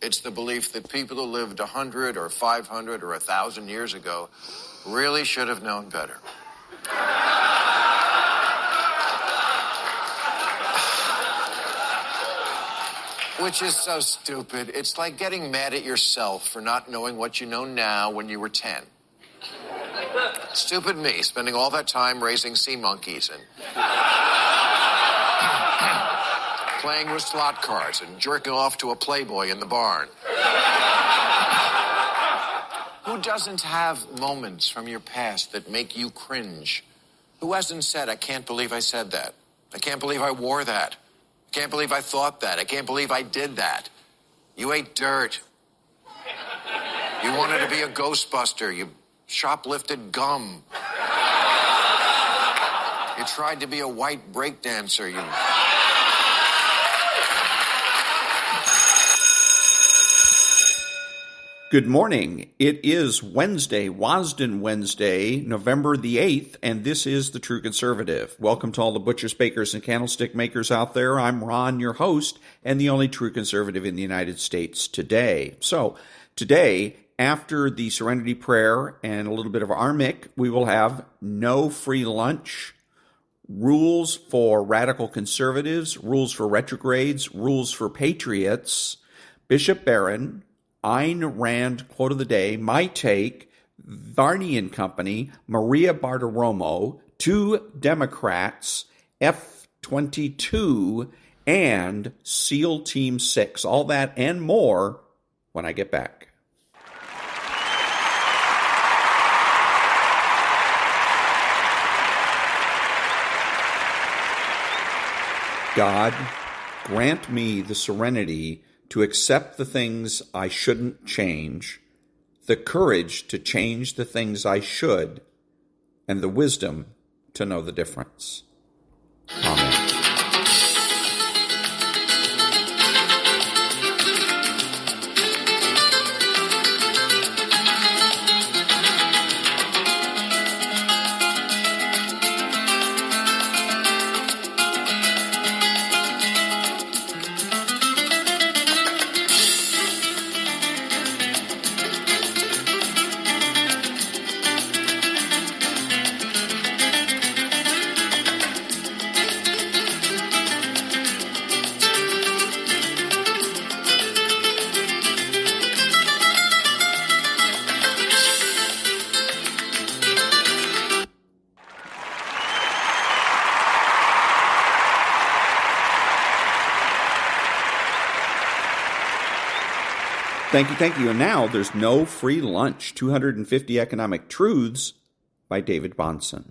It's the belief that people who lived 100 or 500 or 1,000 years ago really should have known better. Which is so stupid. It's like getting mad at yourself for not knowing what you know now when you were 10. Stupid me, spending all that time raising sea monkeys and playing with slot cards and jerking off to a Playboy in the barn. Who doesn't have moments from your past that make you cringe? Who hasn't said, I can't believe I said that. I can't believe I wore that. I can't believe I thought that. I can't believe I did that. You ate dirt. You wanted to be a Ghostbuster. You shoplifted gum. You tried to be a white breakdancer. You... Good morning. It is Wednesday, Wasden Wednesday, November the 8th, and this is The True Conservative. Welcome to all the butchers, bakers, and candlestick makers out there. I'm Ron, your host, and the only true conservative in the United States today. So, today, after the Serenity prayer and a little bit of Armik, we will have no free lunch, rules for radical conservatives, rules for retrogrades, rules for patriots, Bishop Barron, Ayn Rand quote of the day, my take, Varney and Company, Maria Bartiromo, 2 Democrats, F-22, and SEAL Team 6. All that and more when I get back. God, grant me the serenity to accept the things I shouldn't change, the courage to change the things I should, and the wisdom to know the difference. Amen. Thank you. And now there's no free lunch. 250 Economic Truths by David Bahnsen.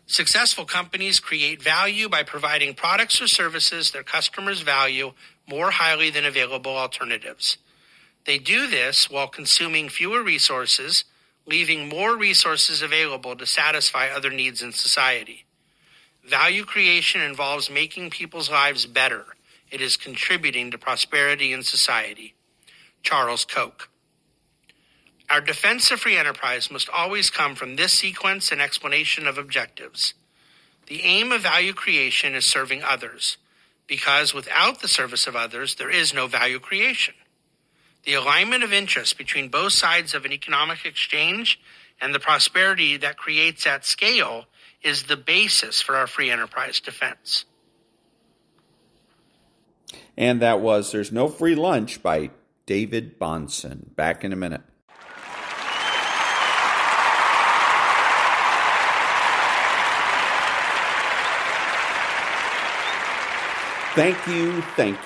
Successful companies create value by providing products or services their customers value more highly than available alternatives. They do this while consuming fewer resources, leaving more resources available to satisfy other needs in society. Value creation involves making people's lives better. It is contributing to prosperity in society. Charles Koch. Our defense of free enterprise must always come from this sequence and explanation of objectives. The aim of value creation is serving others, because without the service of others, there is no value creation. The alignment of interests between both sides of an economic exchange and the prosperity that creates at scale is the basis for our free enterprise defense. And that was There's No Free Lunch by David Bahnsen. Back in a minute. Thank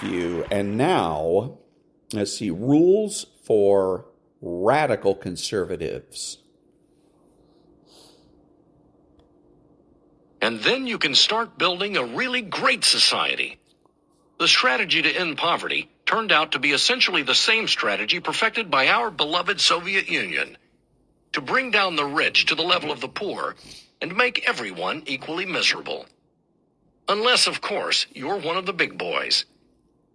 you. And now, let's see, rules for radical conservatives. And then you can start building a really great society. The strategy to end poverty turned out to be essentially the same strategy perfected by our beloved Soviet Union, to bring down the rich to the level of the poor and make everyone equally miserable. Unless, of course, you're one of the big boys.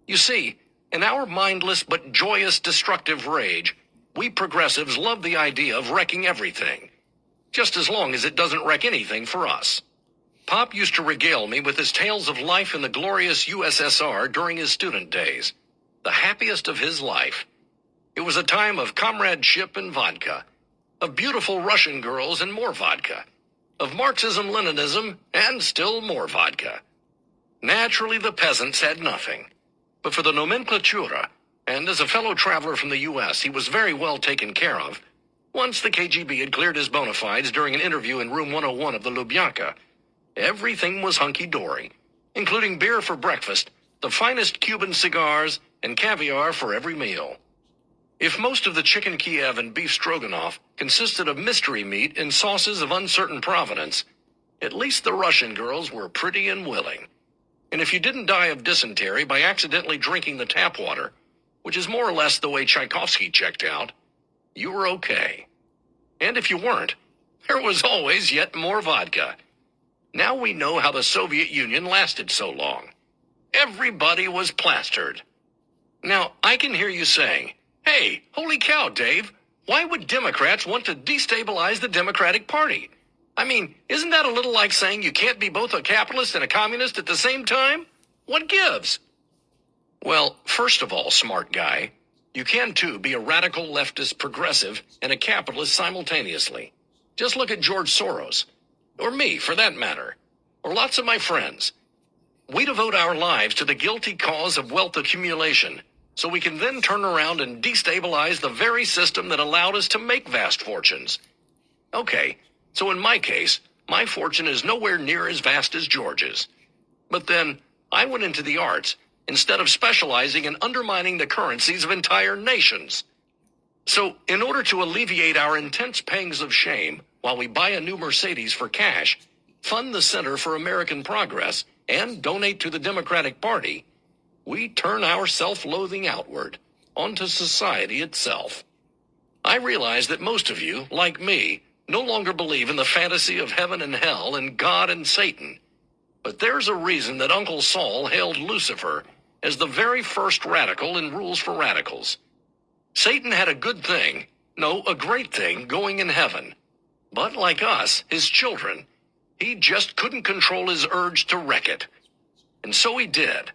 You see, in our mindless but joyous destructive rage, we progressives love the idea of wrecking everything, just as long as it doesn't wreck anything for us. Pop used to regale me with his tales of life in the glorious USSR during his student days, the happiest of his life. It was a time of comradeship and vodka, of beautiful Russian girls and more vodka, of Marxism-Leninism and still more vodka. Naturally, the peasants had nothing. But for the nomenclatura, and as a fellow traveler from the U.S., he was very well taken care of. Once the KGB had cleared his bona fides during an interview in room 101 of the Lubyanka, everything was hunky-dory, including beer for breakfast, the finest Cuban cigars, and caviar for every meal. If most of the chicken Kiev and beef stroganoff consisted of mystery meat in sauces of uncertain provenance, at least the Russian girls were pretty and willing. And if you didn't die of dysentery by accidentally drinking the tap water, which is more or less the way Tchaikovsky checked out, you were okay. And if you weren't, there was always yet more vodka. Now we know how the Soviet Union lasted so long. Everybody was plastered. Now, I can hear you saying, "Hey, holy cow, Dave, why would Democrats want to destabilize the Democratic Party? I mean, isn't that a little like saying you can't be both a capitalist and a communist at the same time? What gives?" Well, first of all, smart guy, you can too be a radical leftist progressive and a capitalist simultaneously. Just look at George Soros. Or me, for that matter. Or lots of my friends. We devote our lives to the guilty cause of wealth accumulation, so we can then turn around and destabilize the very system that allowed us to make vast fortunes. Okay, so in my case, my fortune is nowhere near as vast as George's. But then, I went into the arts instead of specializing in undermining the currencies of entire nations. So, in order to alleviate our intense pangs of shame, while we buy a new Mercedes for cash, fund the Center for American Progress, and donate to the Democratic Party, we turn our self-loathing outward, onto society itself. I realize that most of you, like me, no longer believe in the fantasy of heaven and hell and God and Satan. But there's a reason that Uncle Saul hailed Lucifer as the very first radical in Rules for Radicals. Satan had a good thing, no, a great thing, going in heaven. But like us, his children, he just couldn't control his urge to wreck it. And so he did,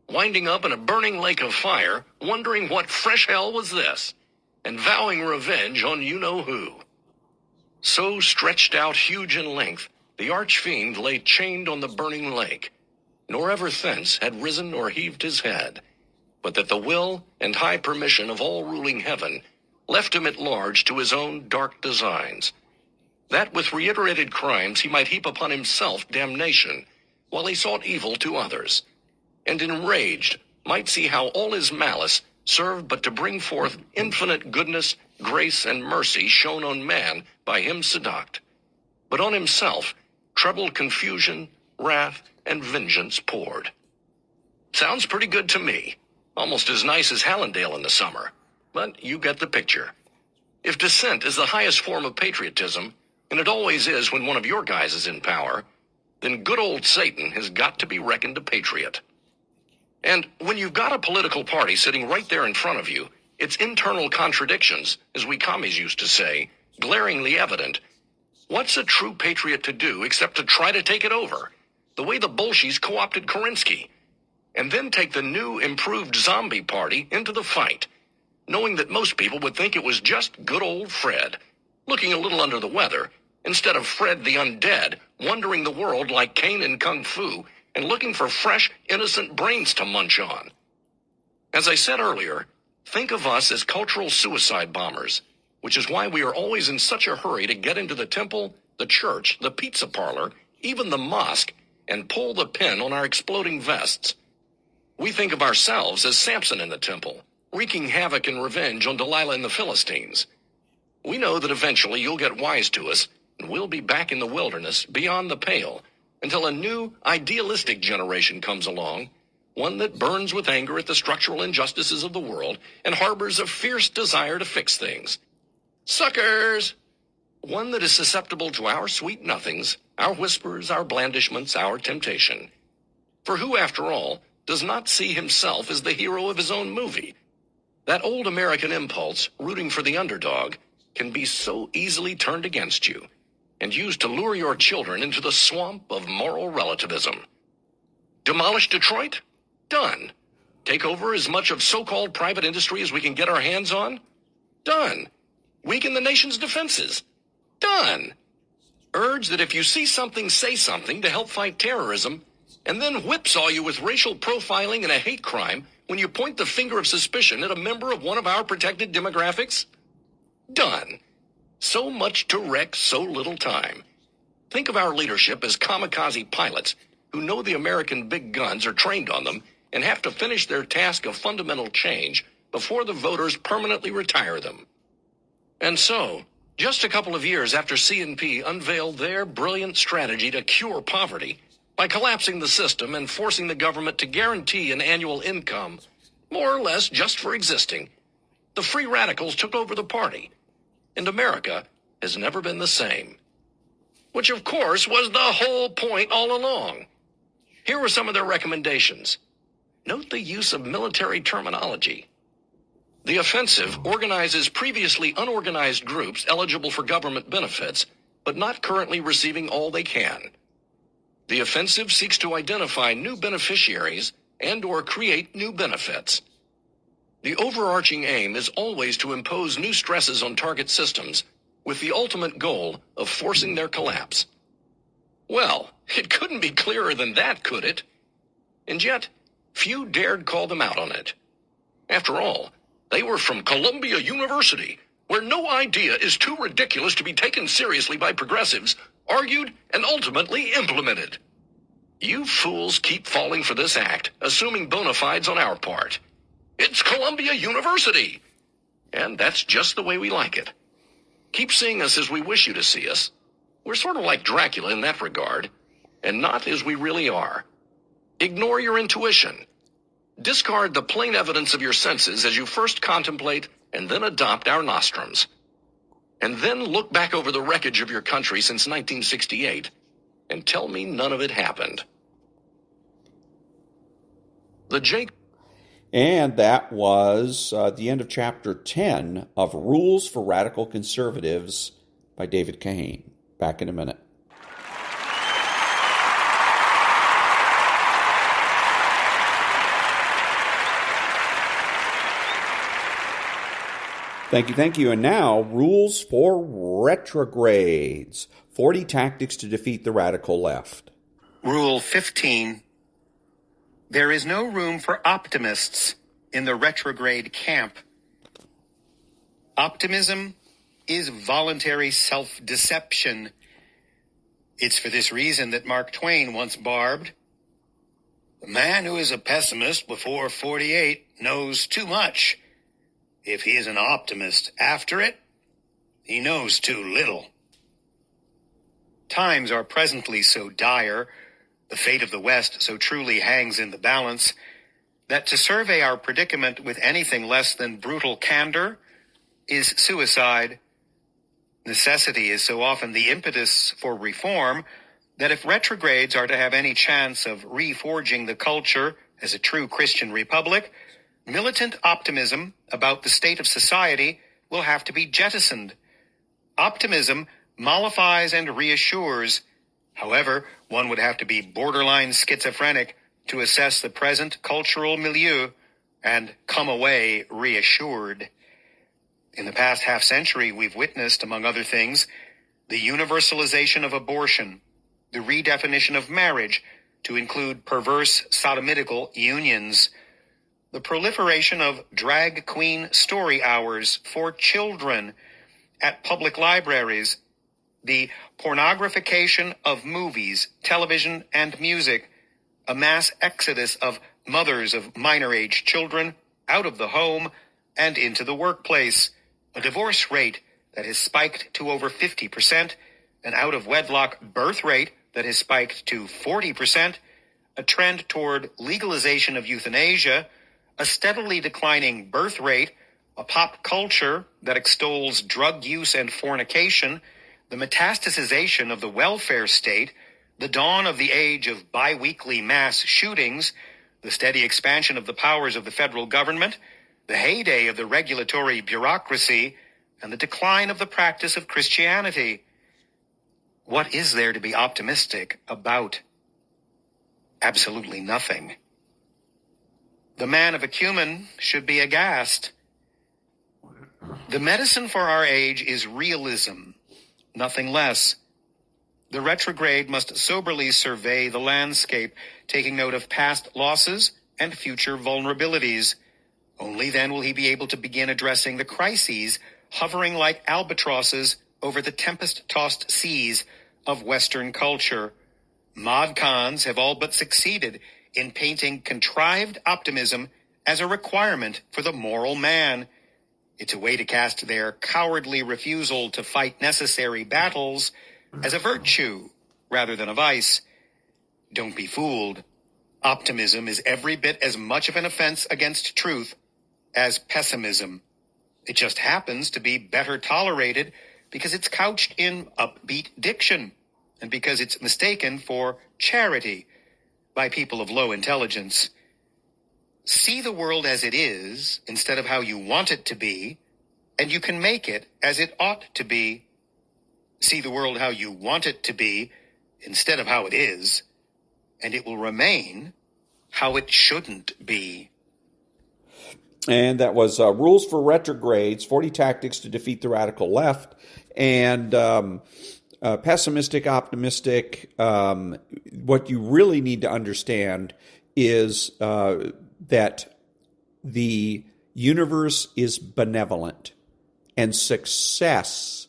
winding up in a burning lake of fire, wondering what fresh hell was this, and vowing revenge on you-know-who. So stretched out huge in length, the archfiend lay chained on the burning lake, nor ever thence had risen or heaved his head, but that the will and high permission of all-ruling heaven left him at large to his own dark designs, that with reiterated crimes he might heap upon himself damnation, while he sought evil to others, and enraged might see how all his malice served but to bring forth infinite goodness, grace, and mercy shown on man by him seduct, but on himself trebled confusion, wrath, and vengeance poured. Sounds pretty good to me, almost as nice as Hallandale in the summer, but you get the picture. If dissent is the highest form of patriotism, and it always is when one of your guys is in power, then good old Satan has got to be reckoned a patriot. And when you've got a political party sitting right there in front of you, its internal contradictions, as we commies used to say, glaringly evident, what's a true patriot to do except to try to take it over, the way the Bolsheviks co-opted Kerensky, and then take the new, improved zombie party into the fight, knowing that most people would think it was just good old Fred, looking a little under the weather, instead of Fred the undead, wandering the world like Cain in Kung Fu, and looking for fresh, innocent brains to munch on. As I said earlier, think of us as cultural suicide bombers, which is why we are always in such a hurry to get into the temple, the church, the pizza parlor, even the mosque, and pull the pin on our exploding vests. We think of ourselves as Samson in the temple, wreaking havoc and revenge on Delilah and the Philistines. We know that eventually you'll get wise to us, and we'll be back in the wilderness beyond the pale until a new, idealistic generation comes along, one that burns with anger at the structural injustices of the world and harbors a fierce desire to fix things. Suckers! One that is susceptible to our sweet nothings, our whispers, our blandishments, our temptation. For who, after all, does not see himself as the hero of his own movie? That old American impulse, rooting for the underdog, can be so easily turned against you. and used to lure your children into the swamp of moral relativism. Demolish Detroit? Done. Take over as much of so-called private industry as we can get our hands on? Done. Weaken the nation's defenses? Done. Urge that if you see something, say something to help fight terrorism, and then whipsaw you with racial profiling and a hate crime when you point the finger of suspicion at a member of one of our protected demographics? Done. So much to wreck so little time. Think of our leadership as kamikaze pilots who know the American big guns are trained on them and have to finish their task of fundamental change before the voters permanently retire them. And so, just a couple of years after C&P unveiled their brilliant strategy to cure poverty by collapsing the system and forcing the government to guarantee an annual income, more or less just for existing, the free radicals took over the party, and America has never been the same. Which, of course, was the whole point all along. Here were some of their recommendations. Note the use of military terminology. The offensive organizes previously unorganized groups eligible for government benefits, but not currently receiving all they can. The offensive seeks to identify new beneficiaries and/or create new benefits. The overarching aim is always to impose new stresses on target systems with the ultimate goal of forcing their collapse. Well, it couldn't be clearer than that, could it? And yet, few dared call them out on it. After all, they were from Columbia University, where no idea is too ridiculous to be taken seriously by progressives, argued, and ultimately implemented. You fools keep falling for this act, assuming bona fides on our part. It's Columbia University! And that's just the way we like it. Keep seeing us as we wish you to see us. We're sort of like Dracula in that regard, and not as we really are. Ignore your intuition. Discard the plain evidence of your senses as you first contemplate and then adopt our nostrums. And then look back over the wreckage of your country since 1968 and tell me none of it happened. And that was the end of Chapter 10 of Rules for Radical Conservatives by David Kahane. Back in a minute. Thank you. And now, Rules for Retrogrades. 40 Tactics to Defeat the Radical Left. Rule 15. There is no room for optimists in the retrograde camp. Optimism is voluntary self-deception. It's for this reason that Mark Twain once barbed, "The man who is a pessimist before 48 knows too much. If he is an optimist after it, he knows too little." Times are presently so dire, the fate of the West so truly hangs in the balance, that to survey our predicament with anything less than brutal candor is suicide. Necessity is so often the impetus for reform that if retrogrades are to have any chance of reforging the culture as a true Christian republic, militant optimism about the state of society will have to be jettisoned. Optimism mollifies and reassures. However, one would have to be borderline schizophrenic to assess the present cultural milieu and come away reassured. In the past half-century, we've witnessed, among other things, the universalization of abortion, the redefinition of marriage to include perverse sodomitical unions, the proliferation of drag queen story hours for children at public libraries, the pornographication of movies, television, and music, a mass exodus of mothers of minor-age children out of the home and into the workplace, a divorce rate that has spiked to over 50%, an out-of-wedlock birth rate that has spiked to 40%, a trend toward legalization of euthanasia, a steadily declining birth rate, a pop culture that extols drug use and fornication, the metastasization of the welfare state, the dawn of the age of bi-weekly mass shootings, the steady expansion of the powers of the federal government, the heyday of the regulatory bureaucracy, and the decline of the practice of Christianity. What is there to be optimistic about? Absolutely nothing. The man of acumen should be aghast. The medicine for our age is realism, nothing less. The retrograde must soberly survey the landscape, taking note of past losses and future vulnerabilities. Only then will he be able to begin addressing the crises hovering like albatrosses over the tempest-tossed seas of Western culture. Mod cons have all but succeeded in painting contrived optimism as a requirement for the moral man. It's a way to cast their cowardly refusal to fight necessary battles as a virtue rather than a vice. Don't be fooled. Optimism is every bit as much of an offense against truth as pessimism. It just happens to be better tolerated because it's couched in upbeat diction and because it's mistaken for charity by people of low intelligence. See the world as it is instead of how you want it to be, and you can make it as it ought to be. See the world how you want it to be instead of how it is, and it will remain how it shouldn't be. And that was Rules for Retrogrades, 40 Tactics to Defeat the Radical Left, and pessimistic, optimistic. What you really need to understand is that the universe is benevolent and success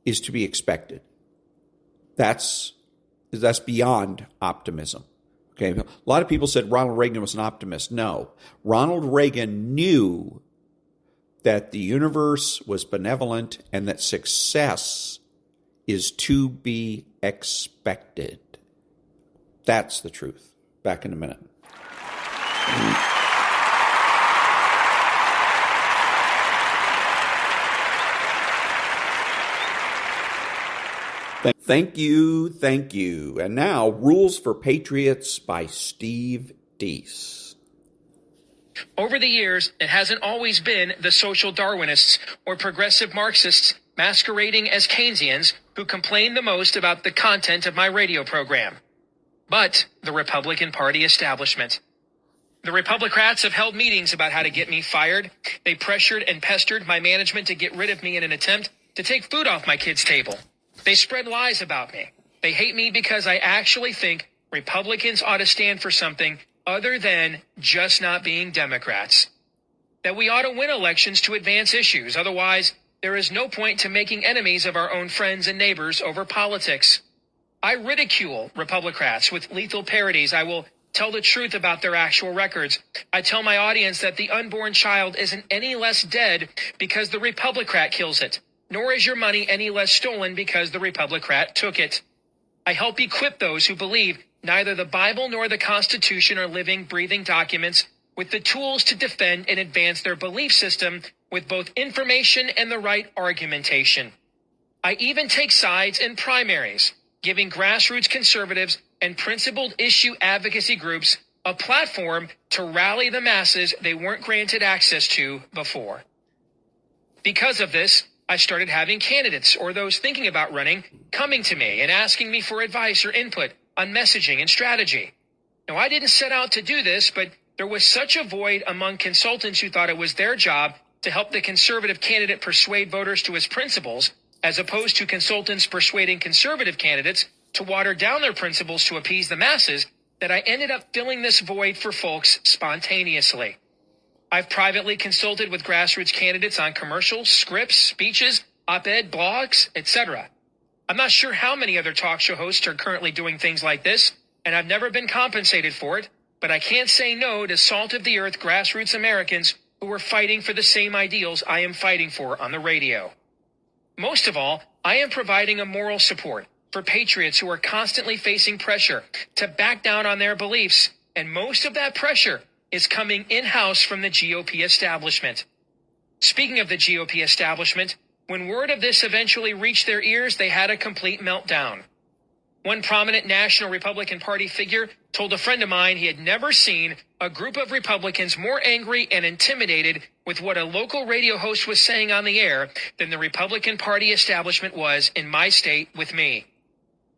is to be expected. That's beyond optimism. Okay, a lot of people said Ronald Reagan was an optimist. No, Ronald Reagan knew that the universe was benevolent and that success is to be expected. That's the truth. Back in a minute. Thank you. And now, Rules for Patriots by Steve Deese. Over the years, it hasn't always been the social Darwinists or progressive Marxists masquerading as Keynesians who complain the most about the content of my radio program, but the Republican Party establishment. The Republicrats have held meetings about how to get me fired. They pressured and pestered my management to get rid of me in an attempt to take food off my kids' table. They spread lies about me. They hate me because I actually think Republicans ought to stand for something other than just not being Democrats. That we ought to win elections to advance issues. Otherwise, there is no point to making enemies of our own friends and neighbors over politics. I ridicule Republicrats with lethal parodies. I will tell the truth about their actual records. I tell my audience that the unborn child isn't any less dead because the Republicrat kills it, nor is your money any less stolen because the Republicrat took it. I help equip those who believe neither the Bible nor the Constitution are living, breathing documents with the tools to defend and advance their belief system with both information and the right argumentation. I even take sides in primaries, giving grassroots conservatives and principled issue advocacy groups a platform to rally the masses they weren't granted access to before. Because of this, I started having candidates or those thinking about running coming to me and asking me for advice or input on messaging and strategy. Now, I didn't set out to do this, but there was such a void among consultants who thought it was their job to help the conservative candidate persuade voters to his principles, as opposed to consultants persuading conservative candidates to water down their principles to appease the masses, that I ended up filling this void for folks spontaneously. I've privately consulted with grassroots candidates on commercials, scripts, speeches, op-ed, blogs, etc. I'm not sure how many other talk show hosts are currently doing things like this, and I've never been compensated for it, but I can't say no to salt-of-the-earth grassroots Americans who are fighting for the same ideals I am fighting for on the radio. Most of all, I am providing a moral support for patriots who are constantly facing pressure to back down on their beliefs, and most of that pressure is coming in-house from the GOP establishment. Speaking of the GOP establishment, when word of this eventually reached their ears, they had a complete meltdown. One prominent National Republican Party figure told a friend of mine he had never seen a group of Republicans more angry and intimidated with what a local radio host was saying on the air than the Republican Party establishment was in my state with me.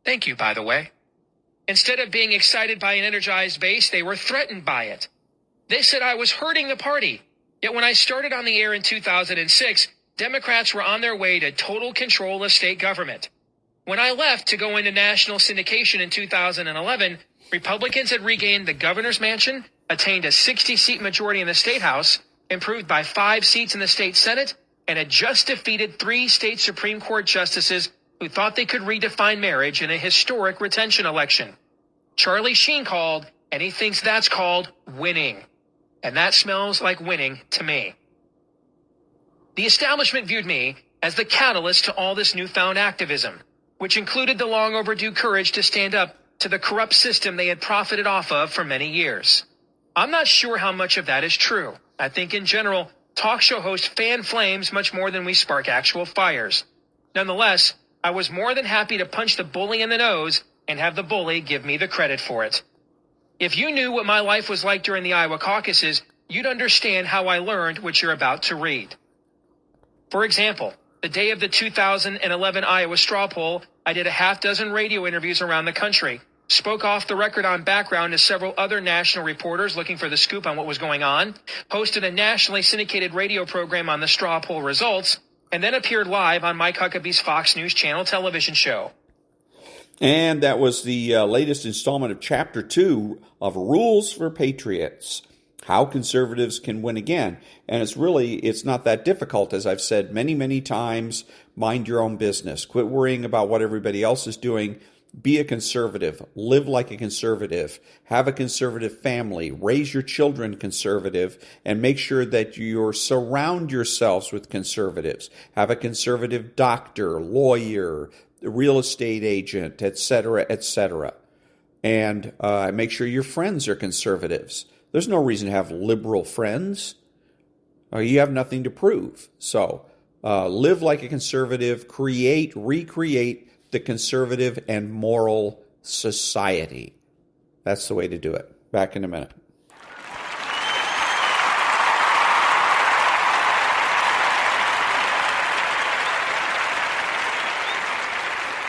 Thank you, by the way. Instead of being excited by an energized base, they were threatened by it. They said I was hurting the party. Yet when I started on the air in 2006, Democrats were on their way to total control of state government. When I left to go into national syndication in 2011, Republicans had regained the governor's mansion, attained a 60-seat majority in the state house, improved by 5 seats in the state senate, and had just defeated 3 state Supreme Court justices who thought they could redefine marriage in a historic retention election. Charlie Sheen called, and he thinks that's called winning. And that smells like winning to me. The establishment viewed me as the catalyst to all this newfound activism, which included the long overdue courage to stand up to the corrupt system they had profited off of for many years. I'm not sure how much of that is true. I think in general, talk show hosts fan flames much more than we spark actual fires. Nonetheless, I was more than happy to punch the bully in the nose and have the bully give me the credit for it. If you knew what my life was like during the Iowa caucuses, you'd understand how I learned what you're about to read. For example, the day of the 2011 Iowa straw poll, I did a half-dozen radio interviews around the country, spoke off the record on background to several other national reporters looking for the scoop on what was going on, hosted a nationally syndicated radio program on the straw poll results, and then appeared live on Mike Huckabee's Fox News Channel television show. And that was the latest installment of Chapter 2 of Rules for Patriots, How Conservatives Can Win Again. And it's not that difficult. As I've said many, many times, mind your own business. Quit worrying about what everybody else is doing. Be a conservative. Live like a conservative. Have a conservative family. Raise your children conservative. And make sure that you surround yourselves with conservatives. Have a conservative doctor, lawyer, real estate agent, etc., etc. And make sure your friends are conservatives. There's no reason to have liberal friends. You have nothing to prove. So live like a conservative. Recreate the conservative and moral society. That's the way to do it. Back in a minute.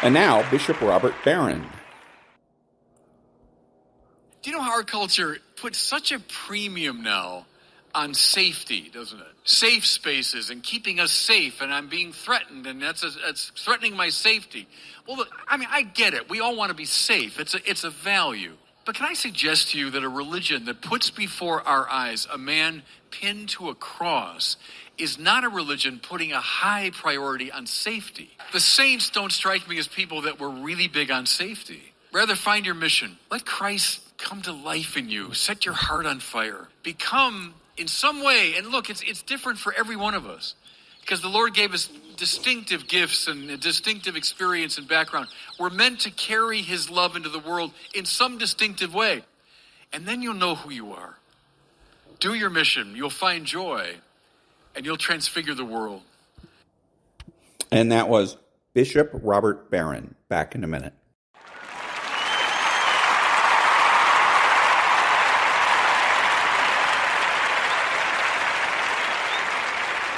And now, Bishop Robert Barron. Do you know how our culture puts such a premium now on safety, doesn't it? Safe spaces and keeping us safe, and I'm being threatened, and that's threatening my safety. Well, look, I mean, I get it. We all want to be safe. It's a value. But can I suggest to you that a religion that puts before our eyes a man pinned to a cross is not a religion putting a high priority on safety? The saints don't strike me as people that were really big on safety. Rather, find your mission. Let Christ come to life in you. Set your heart on fire. Become, in some way, and look, it's different for every one of us, because the Lord gave us distinctive gifts and a distinctive experience and background. We're meant to carry his love into the world in some distinctive way. And then you'll know who you are. Do your mission. You'll find joy, and you'll transfigure the world. And that was Bishop Robert Barron. Back in a minute.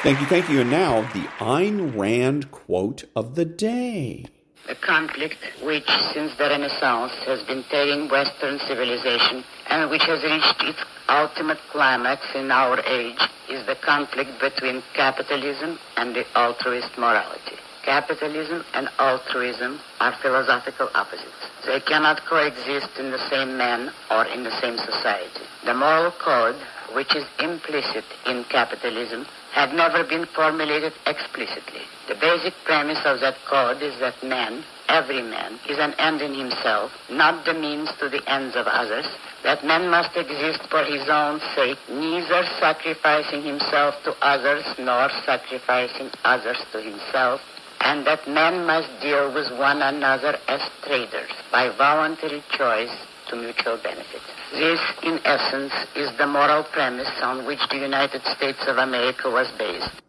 Thank you. And now, the Ayn Rand quote of the day. A conflict which, since the Renaissance, has been tearing Western civilization and which has reached its ultimate climax in our age is the conflict between capitalism and the altruist morality. Capitalism and altruism are philosophical opposites. They cannot coexist in the same man or in the same society. The moral code, which is implicit in capitalism, had never been formulated explicitly. The basic premise of that code is that man, every man, is an end in himself, not the means to the ends of others, that man must exist for his own sake, neither sacrificing himself to others nor sacrificing others to himself, and that men must deal with one another as traders by voluntary choice to mutual benefit. This, in essence, is the moral premise on which the United States of America was based.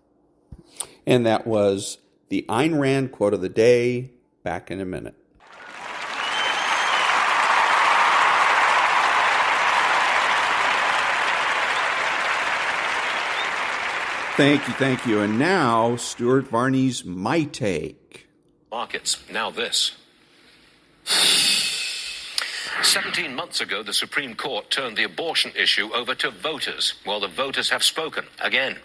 And that was the Ayn Rand quote of the day. Back in a minute. Thank you. And now, Stuart Varney's My Take. Markets, now this. 17 months ago, the Supreme Court turned the abortion issue over to voters. Well, the voters have spoken again.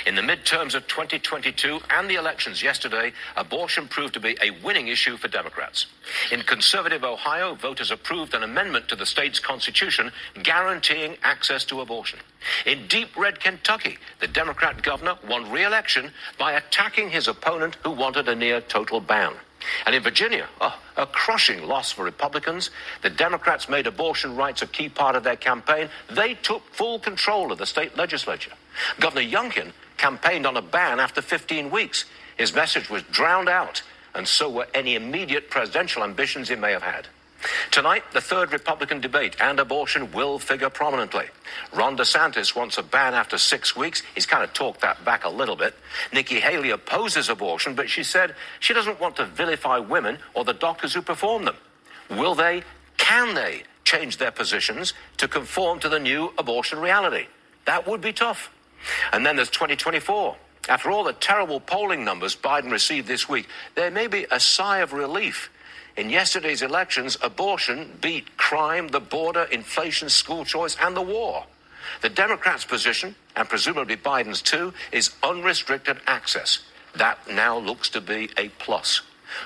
In the midterms of 2022 and the elections yesterday, abortion proved to be a winning issue for Democrats. In conservative Ohio, voters approved an amendment to the state's constitution guaranteeing access to abortion. In deep red Kentucky, the Democrat governor won re-election by attacking his opponent who wanted a near-total ban. And in Virginia, a crushing loss for Republicans. The Democrats made abortion rights a key part of their campaign. They took full control of the state legislature. Governor Youngkin campaigned on a ban after 15 weeks. His message was drowned out, and so were any immediate presidential ambitions he may have had. Tonight, the third Republican debate, and abortion will figure prominently. Ron DeSantis wants a ban after 6 weeks. He's kind of talked that back a little bit. Nikki Haley opposes abortion, but she said she doesn't want to vilify women or the doctors who perform them. Will they, can they change their positions to conform to the new abortion reality? That would be tough. And then there's 2024. After all the terrible polling numbers Biden received this week, there may be a sigh of relief. In yesterday's elections, abortion beat crime, the border, inflation, school choice, and the war. The Democrats' position, and presumably Biden's too, is unrestricted access. That now looks to be a plus.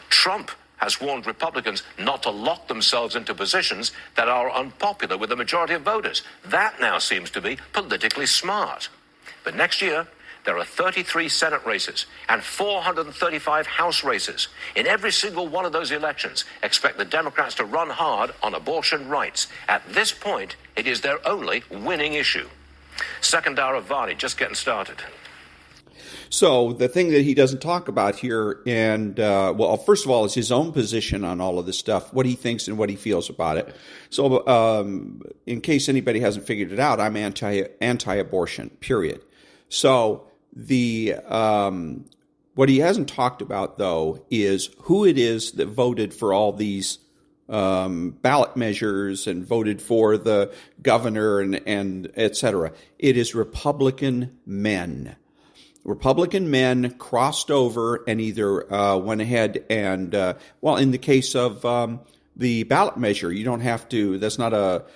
Trump has warned Republicans not to lock themselves into positions that are unpopular with the majority of voters. That now seems to be politically smart. But next year, there are 33 Senate races and 435 House races. In every single one of those elections, expect the Democrats to run hard on abortion rights. At this point, it is their only winning issue. Second hour of Varney, just getting started. So the thing that he doesn't talk about here, and well, first of all, is his own position on all of this stuff, what he thinks and what he feels about it. So in case anybody hasn't figured it out, I'm anti-abortion, period. So what he hasn't talked about, though, is who it is that voted for all these ballot measures and voted for the governor and et cetera. It is Republican men. Republican men crossed over and either went ahead and, well, in the case of the ballot measure, you don't have to, that's not a,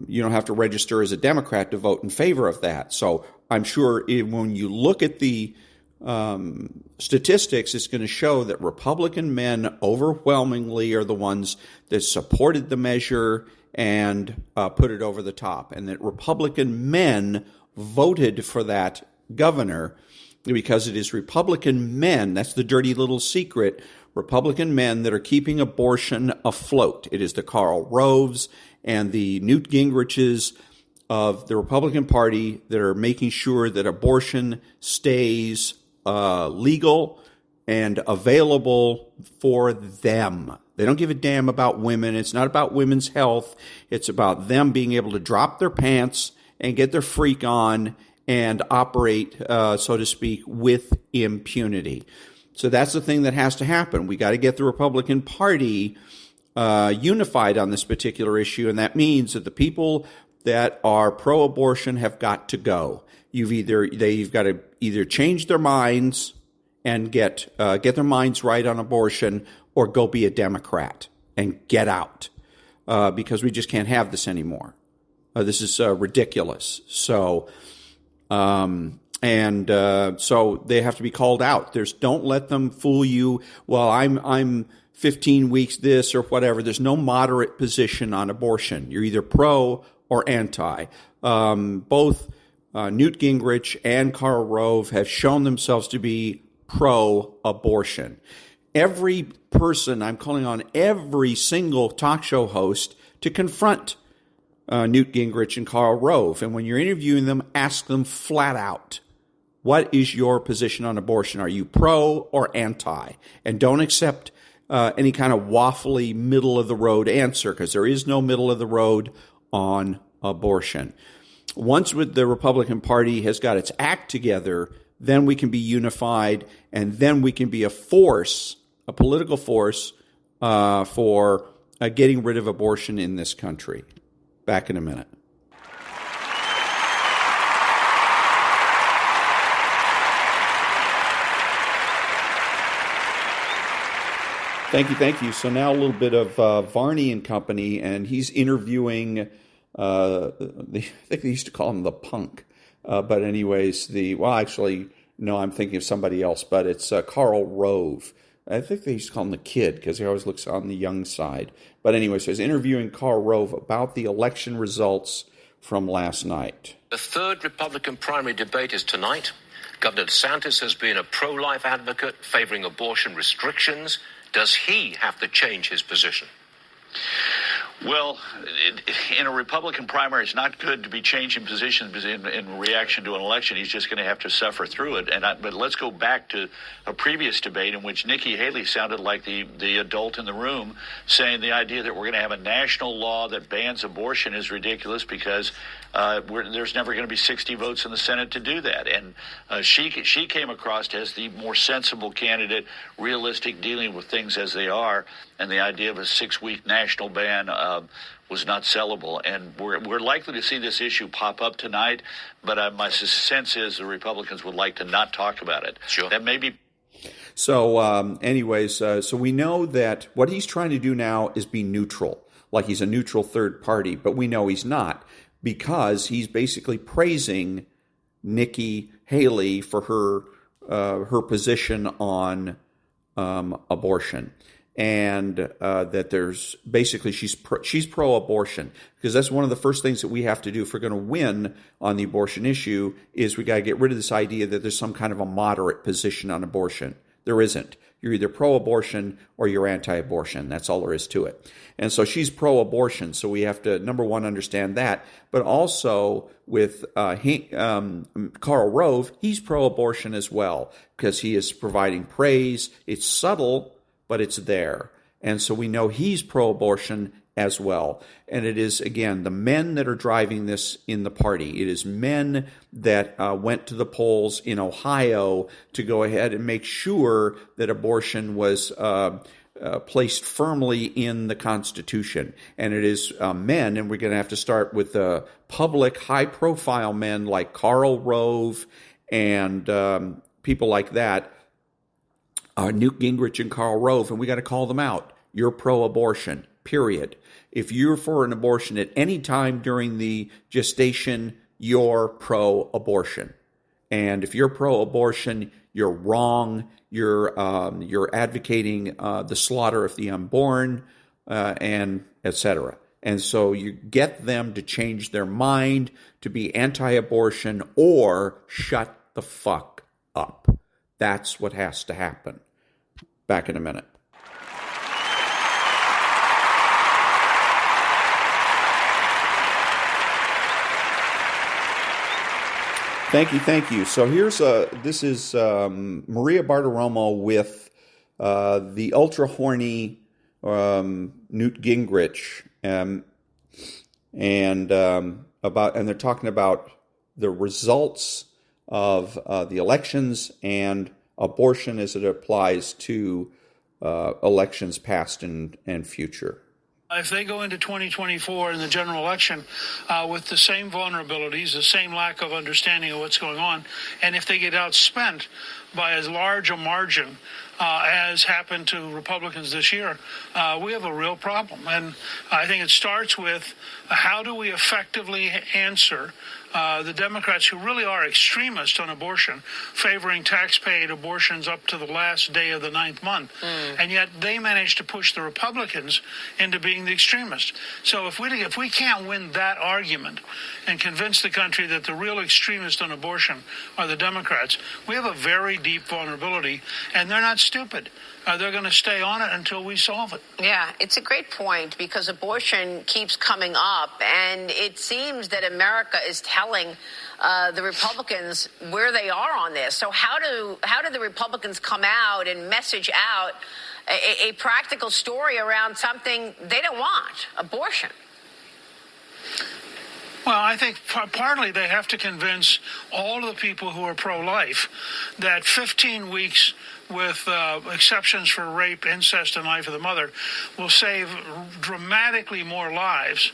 you don't have to register as a Democrat to vote in favor of that. So I'm sure when you look at the statistics, it's going to show that Republican men overwhelmingly are the ones that supported the measure and put it over the top, and that Republican men voted for that governor because it is Republican men, that's the dirty little secret, Republican men that are keeping abortion afloat. It is the Karl Roves and the Newt Gingriches of the Republican Party that are making sure that abortion stays legal and available for them. They don't give a damn about women. It's not about women's health. It's about them being able to drop their pants and get their freak on and operate, so to speak, with impunity. So that's the thing that has to happen. We got to get the Republican Party unified on this particular issue, and that means that the people that are pro-abortion have got to go. They've got to either change their minds and get their minds right on abortion, or go be a Democrat and get out, because we just can't have this anymore. This is ridiculous. So, so they have to be called out. Don't let them fool you. Well, I'm 15 weeks this or whatever. There's no moderate position on abortion. You're either pro or anti. Both Newt Gingrich and Karl Rove have shown themselves to be pro-abortion. Every person, I'm calling on every single talk show host to confront Newt Gingrich and Karl Rove. And when you're interviewing them, ask them flat out, what is your position on abortion? Are you pro or anti? And don't accept any kind of waffly middle-of-the-road answer, because there is no middle of the road on abortion. Once the Republican Party has got its act together, then we can be unified, and then we can be a force, a political force, for getting rid of abortion in this country. Back in a minute. Thank you. So now a little bit of Varney and company, and he's interviewing, I think they used to call him the punk. But anyways, no, I'm thinking of somebody else, but it's Karl Rove. I think they used to call him the kid because he always looks on the young side. But anyways, so he's interviewing Karl Rove about the election results from last night. The third Republican primary debate is tonight. Governor DeSantis has been a pro-life advocate favoring abortion restrictions. Does he have to change his position? Well, in a Republican primary, it's not good to be changing positions in reaction to an election. He's just going to have to suffer through it. But let's go back to a previous debate in which Nikki Haley sounded like the adult in the room, saying the idea that we're going to have a national law that bans abortion is ridiculous because there's never going to be 60 votes in the Senate to do that. And she came across as the more sensible candidate, realistic, dealing with things as they are. And the idea of a 6-week national ban was not sellable. And we're likely to see this issue pop up tonight. But my sense is the Republicans would like to not talk about it. Sure. That may be. So so we know that what he's trying to do now is be neutral, like he's a neutral third party. But we know he's not, because he's basically praising Nikki Haley for her position on abortion. And that there's basically she's pro-abortion, because that's one of the first things that we have to do if we're going to win on the abortion issue is we got to get rid of this idea that there's some kind of a moderate position on abortion. There isn't. You're either pro-abortion or you're anti-abortion. That's all there is to it. And so she's pro-abortion, so we have to, number one, understand that. But also with Karl Rove, he's pro-abortion as well, because he is providing praise. It's subtle, but it's there. And so we know he's pro-abortion as well. And it is, again, the men that are driving this in the party. It is men that went to the polls in Ohio to go ahead and make sure that abortion was placed firmly in the Constitution. And it is men, and we're going to have to start with public, high-profile men like Karl Rove and people like that, Newt Gingrich and Karl Rove, and we got to call them out. You're pro-abortion, period. If you're for an abortion at any time during the gestation, you're pro-abortion. And if you're pro-abortion, you're wrong. You're advocating the slaughter of the unborn, and etc. And so you get them to change their mind to be anti-abortion or shut the fuck up. That's what has to happen. Back in a minute. Thank you. So this is Maria Bartiromo with the ultra horny Newt Gingrich, and they're talking about the results of the elections and abortion as it applies to elections past and future. If they go into 2024 in the general election with the same vulnerabilities, the same lack of understanding of what's going on, and if they get outspent by as large a margin as happened to Republicans this year, we have a real problem. And I think it starts with how do we effectively answer the Democrats, who really are extremists on abortion, favoring tax-paid abortions up to the last day of the 9th month. And yet they managed to push the Republicans into being the extremists. So if we can't win that argument and convince the country that the real extremists on abortion are the Democrats, we have a very deep vulnerability, and they're not stupid. They're going to stay on it until we solve it. Yeah, it's a great point, because abortion keeps coming up, and it seems that America is telling the Republicans where they are on this. So how do the Republicans come out and message out a practical story around something they don't want, abortion? Well, I think partly they have to convince all of the people who are pro-life that 15 weeks with exceptions for rape, incest, and life of the mother, will save dramatically more lives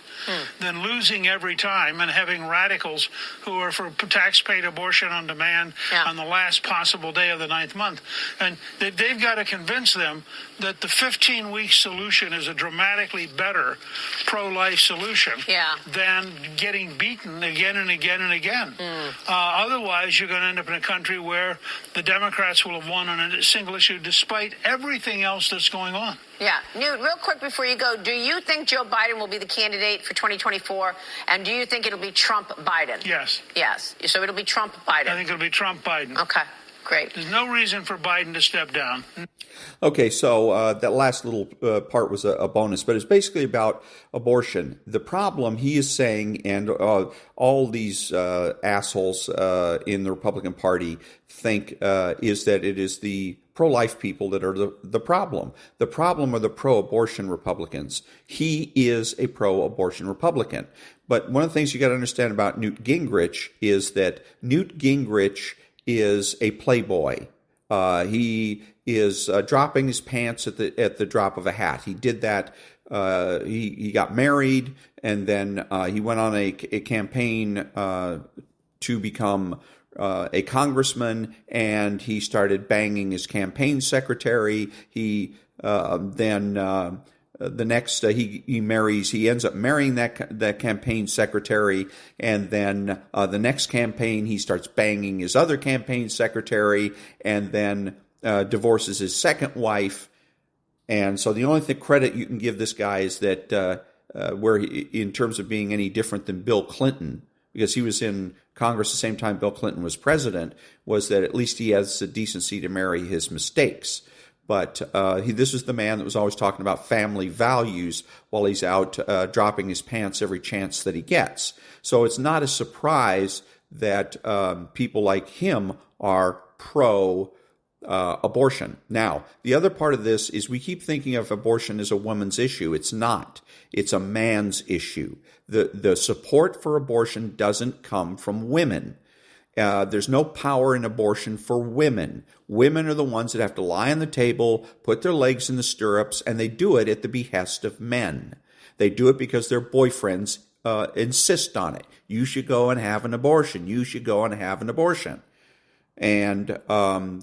than losing every time and having radicals who are for tax-paid abortion on demand on the last possible day of the 9th month. And they've got to convince them that the 15-week solution is a dramatically better pro-life solution than getting beaten again and again and again. Otherwise, you're going to end up in a country where the Democrats will have won on a single issue despite everything else that's going on. Yeah. Newt, real quick before you go, do you think Joe Biden will be the candidate for 2024? And do you think it'll be Trump-Biden? Yes. Yes. So it'll be Trump-Biden. I think it'll be Trump-Biden. Okay. Great. There's no reason for Biden to step down. Okay, so that last little part was a bonus, but it's basically about abortion. The problem he is saying, and all these assholes in the Republican Party think, is that it is the pro-life people that are the problem. The problem are the pro-abortion Republicans. He is a pro-abortion Republican. But one of the things you got to understand about Newt Gingrich is that Newt Gingrich is a playboy. He is dropping his pants at the drop of a hat. He did that. He got married, and then he went on a campaign to become a congressman, and he started banging his campaign secretary. He he ends up marrying that campaign secretary, and then the next campaign he starts banging his other campaign secretary, and then divorces his second wife. And so the only credit you can give this guy is that where he, in terms of being any different than Bill Clinton, because he was in Congress the same time Bill Clinton was president, was that at least he has the decency to marry his mistakes. But this is the man that was always talking about family values while he's out dropping his pants every chance that he gets. So it's not a surprise that people like him are pro-abortion. Now, the other part of this is we keep thinking of abortion as a woman's issue. It's not. It's a man's issue. The support for abortion doesn't come from women. There's no power in abortion for women. Women are the ones that have to lie on the table, put their legs in the stirrups, and they do it at the behest of men. They do it because their boyfriends insist on it. You should go and have an abortion. You should go and have an abortion. And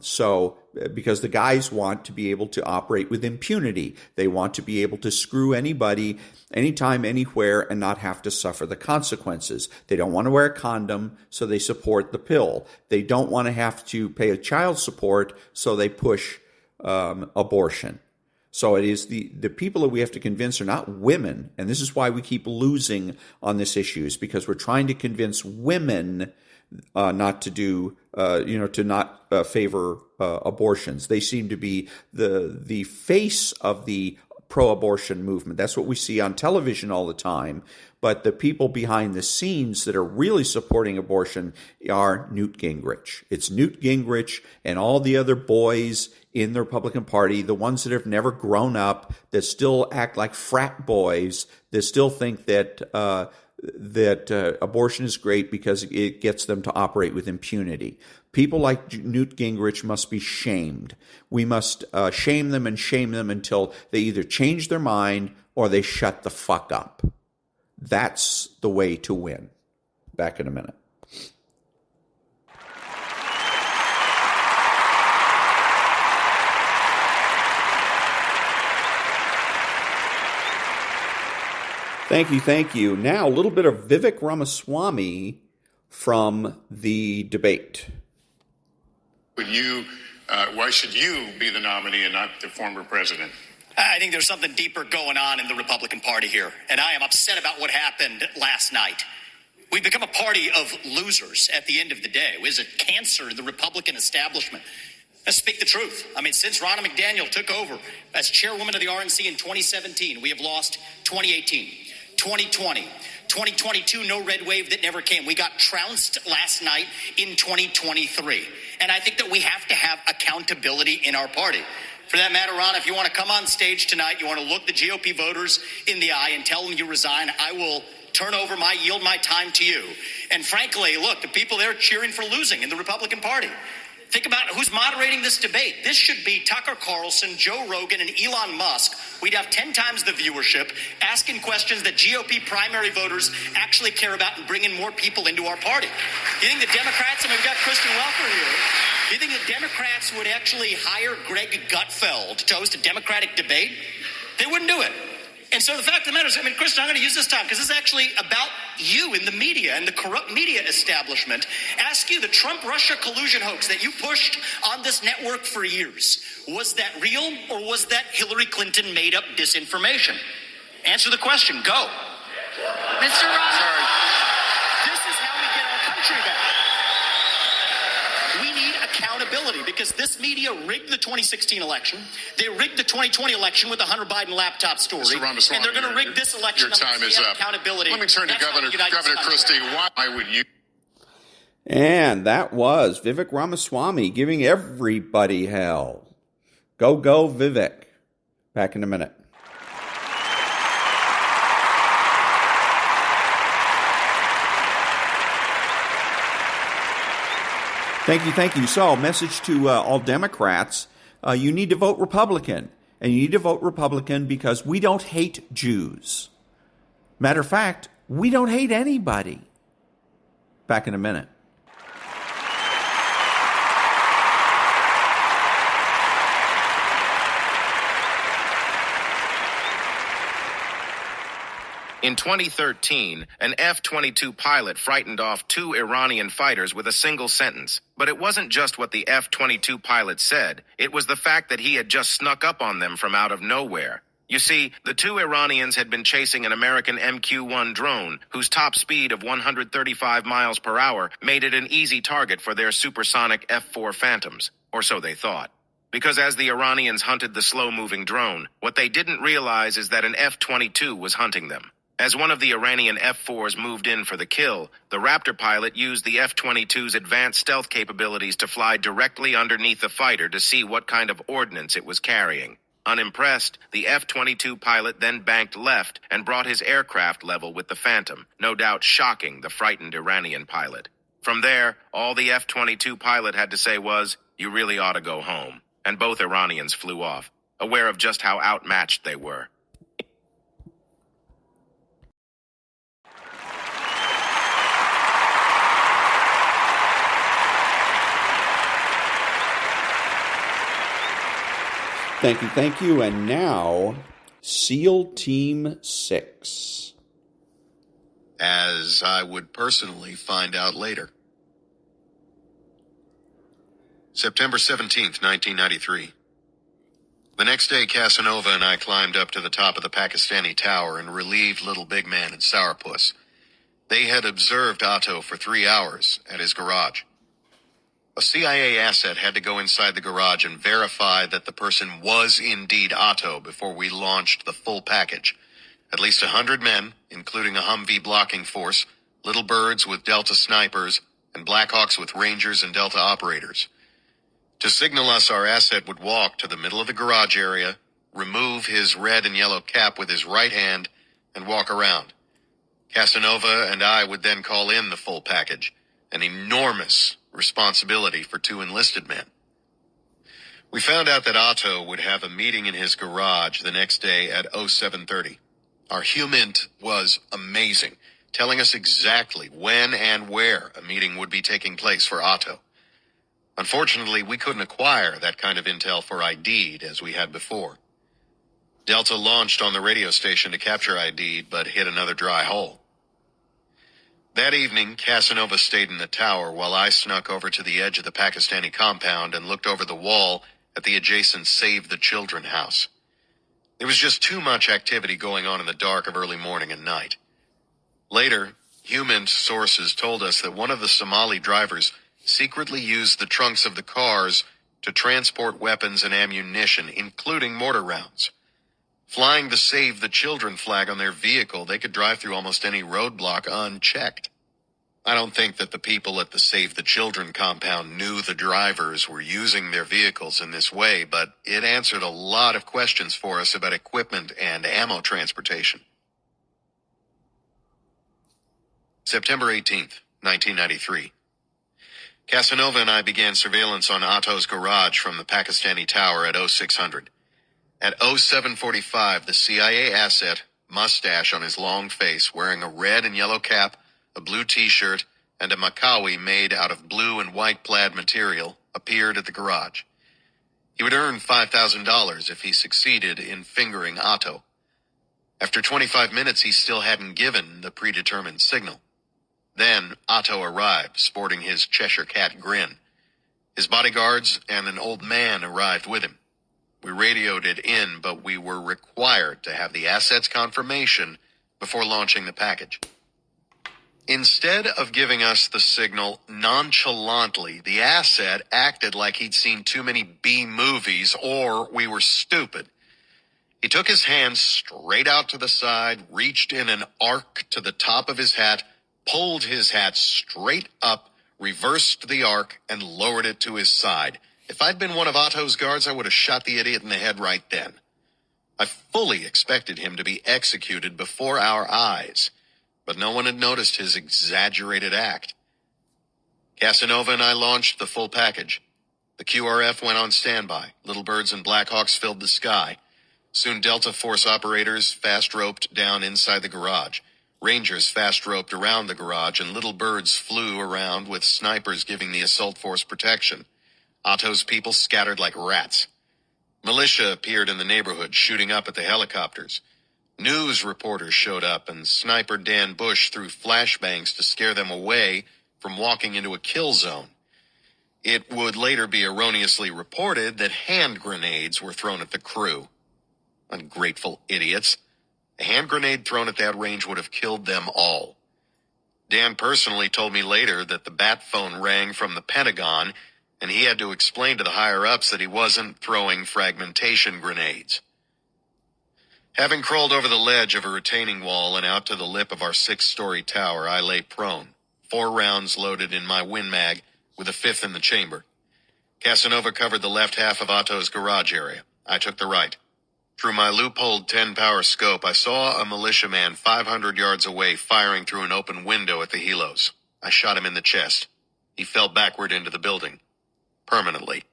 so because the guys want to be able to operate with impunity. They want to be able to screw anybody, anytime, anywhere, and not have to suffer the consequences. They don't want to wear a condom, so they support the pill. They don't want to have to pay a child support, so they push abortion. So it is the people that we have to convince are not women, and this is why we keep losing on this issue, is because we're trying to convince women not to do, to not favor abortions. They seem to be the face of the pro-abortion movement. That's what we see on television all the time. But the people behind the scenes that are really supporting abortion are Newt Gingrich. It's Newt Gingrich and all the other boys in the Republican Party, the ones that have never grown up, that still act like frat boys, that still think that abortion is great because it gets them to operate with impunity. People like Newt Gingrich must be shamed. We must shame them until they either change their mind or they shut the fuck up. That's the way to win. Back in a minute. Thank you. Now, a little bit of Vivek Ramaswamy from the debate. Why should you be the nominee and not the former president? I think there's something deeper going on in the Republican Party here, and I am upset about what happened last night. We've become a party of losers at the end of the day. It was a cancer to the Republican establishment. Let's speak the truth. I mean, since Ronna McDaniel took over as chairwoman of the RNC in 2017, we have lost 2018, 2020, 2022, no red wave that never came. We got trounced last night in 2023. And I think that we have to have accountability in our party. For that matter, Ron, if you want to come on stage tonight, you want to look the GOP voters in the eye and tell them you resign, I will yield my time to you. And frankly, look, the people there cheering for losing in the Republican Party. Think about who's moderating this debate. This should be Tucker Carlson, Joe Rogan, and Elon Musk. We'd have 10 times the viewership, asking questions that GOP primary voters actually care about and bringing more people into our party. You think the Democrats, and we've got Kristen Welker here, do you think the Democrats would actually hire Greg Gutfeld to host a Democratic debate? They wouldn't do it. And so the fact of the matter is, Kristen, I'm going to use this time because this is actually about you in the media and the corrupt media establishment. Ask you, the Trump-Russia collusion hoax that you pushed on this network for years, was that real or was that Hillary Clinton made up disinformation? Answer the question. Go. Mr. Ross. Sorry. This is how we get our country back. We need accountability because this media rigged the 2016 election. They rigged the 2020 election with the Hunter Biden laptop story. Mr. Ramaswamy, and they're going to rig this election. Your time is up. Accountability. Let me turn to Governor Christie. Why would you? And that was Vivek Ramaswamy giving everybody hell. Go, Vivek. Back in a minute. Thank you. So, message to all Democrats, you need to vote Republican. And you need to vote Republican because we don't hate Jews. Matter of fact, we don't hate anybody. Back in a minute. In 2013, an F-22 pilot frightened off 2 Iranian fighters with a single sentence. But it wasn't just what the F-22 pilot said. It was the fact that he had just snuck up on them from out of nowhere. You see, the 2 Iranians had been chasing an American MQ-1 drone whose top speed of 135 miles per hour made it an easy target for their supersonic F-4 Phantoms, or so they thought. Because as the Iranians hunted the slow-moving drone, what they didn't realize is that an F-22 was hunting them. As one of the Iranian F-4s moved in for the kill, the Raptor pilot used the F-22's advanced stealth capabilities to fly directly underneath the fighter to see what kind of ordnance it was carrying. Unimpressed, the F-22 pilot then banked left and brought his aircraft level with the Phantom, no doubt shocking the frightened Iranian pilot. From there, all the F-22 pilot had to say was, "You really ought to go home." And both Iranians flew off, aware of just how outmatched they were. Thank you. And now, SEAL Team 6. As I would personally find out later. September 17th, 1993. The next day, Casanova and I climbed up to the top of the Pakistani tower and relieved Little Big Man and Sourpuss. They had observed Otto for 3 hours at his garage. A CIA asset had to go inside the garage and verify that the person was indeed Otto before we launched the full package. At least 100 men, including a Humvee blocking force, Little Birds with Delta snipers, and Blackhawks with Rangers and Delta operators. To signal us our asset would walk to the middle of the garage area, remove his red and yellow cap with his right hand, and walk around. Casanova and I would then call in the full package, an enormous responsibility for 2 enlisted men. We found out that Otto would have a meeting in his garage the next day at 0730. Our HUMINT was amazing, telling us exactly when and where a meeting would be taking place for Otto. Unfortunately, we couldn't acquire that kind of intel for ID'd as we had before. Delta launched on the radio station to capture ID'd, but hit another dry hole. That evening, Casanova stayed in the tower while I snuck over to the edge of the Pakistani compound and looked over the wall at the adjacent Save the Children house. There was just too much activity going on in the dark of early morning and night. Later, HUMINT sources told us that one of the Somali drivers secretly used the trunks of the cars to transport weapons and ammunition, including mortar rounds. Flying the Save the Children flag on their vehicle, they could drive through almost any roadblock unchecked. I don't think that the people at the Save the Children compound knew the drivers were using their vehicles in this way, but it answered a lot of questions for us about equipment and ammo transportation. September 18th, 1993. Casanova and I began surveillance on Otto's garage from the Pakistani tower at 0600. At 0745, the CIA asset, mustache on his long face, wearing a red and yellow cap, a blue T-shirt, and a makawi made out of blue and white plaid material, appeared at the garage. He would earn $5,000 if he succeeded in fingering Otto. After 25 minutes, he still hadn't given the predetermined signal. Then Otto arrived, sporting his Cheshire Cat grin. His bodyguards and an old man arrived with him. We radioed it in, but we were required to have the asset's confirmation before launching the package. Instead of giving us the signal nonchalantly, the asset acted like he'd seen too many B movies or we were stupid. He took his hand straight out to the side, reached in an arc to the top of his hat, pulled his hat straight up, reversed the arc, and lowered it to his side. If I'd been one of Otto's guards, I would have shot the idiot in the head right then. I fully expected him to be executed before our eyes, but no one had noticed his exaggerated act. Casanova and I launched the full package. The QRF went on standby. Little birds and Blackhawks filled the sky. Soon Delta Force operators fast-roped down inside the garage. Rangers fast-roped around the garage, and little birds flew around with snipers giving the assault force protection. Otto's people scattered like rats. Militia appeared in the neighborhood, shooting up at the helicopters. News reporters showed up, and Sniper Dan Bush threw flashbangs to scare them away from walking into a kill zone. It would later be erroneously reported that hand grenades were thrown at the crew. Ungrateful idiots. A hand grenade thrown at that range would have killed them all. Dan personally told me later that the bat phone rang from the Pentagon, and he had to explain to the higher-ups that he wasn't throwing fragmentation grenades. Having crawled over the ledge of a retaining wall and out to the lip of our 6-story tower, I lay prone, 4 rounds loaded in my Win Mag, with a 5th in the chamber. Casanova covered the left half of Otto's garage area. I took the right. Through my loopholed 10-power scope, I saw a militiaman 500 yards away firing through an open window at the helos. I shot him in the chest. He fell backward into the building. Permanently.